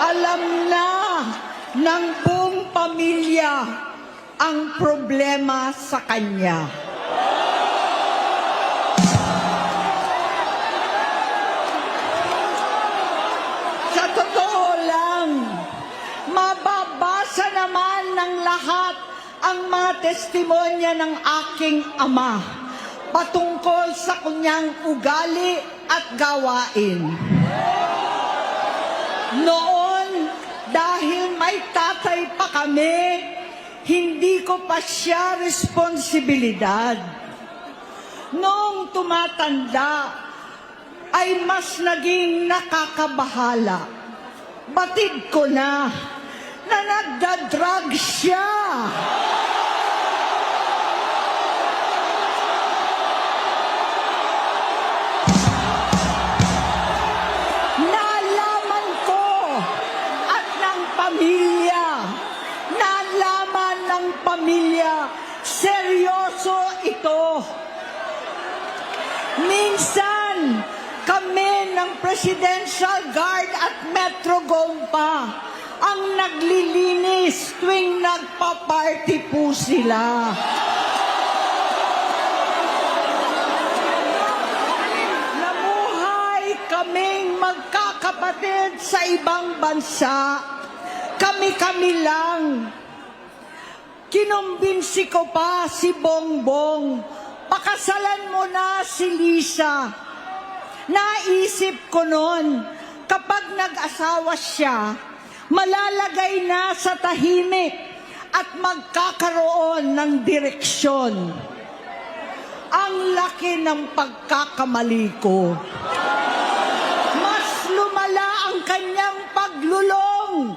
Alam na ng buong pamilya ang problema sa kanya. Sa totoo lang, mababasa naman ng lahat ang mga testimonya ng aking ama patungkol sa kanyang ugali at gawain. Noon, dahil may tatay pa kami, hindi ko pa siya responsibilidad. Noong tumatanda, ay mas naging nakakabahala. Batid ko na nagda-drug siya. Nalaman ko at ng pamilya, seryoso ito. Minsan, kami ng Presidential Guard at Metro Gompa ang naglilinis tuwing nagpa-party po sila. Namuhay kaming magkakapatid sa ibang bansa. Kami-kami lang. Kinumbinsi ko pa si Bongbong, pakasalan mo na si Lisa. Naisip ko noon, kapag nag-asawa siya, malalagay na sa tahimik at magkakaroon ng direksyon. Ang laki ng pagkakamali ko. Mas lumala ang kanyang pagkalulong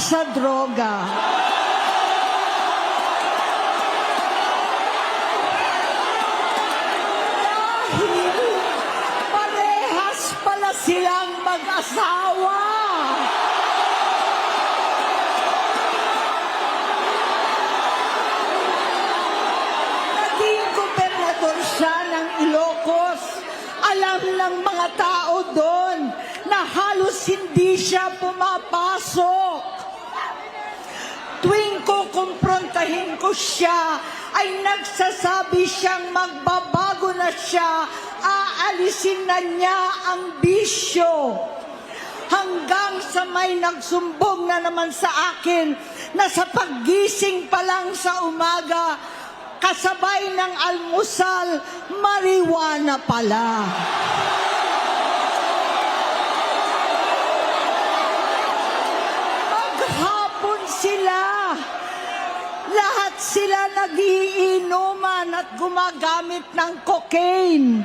sa droga. Silang mag-asawa. Naging gobernador siya ng Ilocos. Alam ng mga tao doon na halos hindi siya pumapasok. Tuwing kukumprontahin ko siya, ay nagsasabi siyang magbabago na siya, aalisin na niya ang bisyo. Hanggang sa may nagsumbong na naman sa akin na sa paggising pa lang sa umaga, kasabay ng almusal, marijuana pala. Maghapon sila. Lahat sila nagiinuman at gumagamit ng cocaine.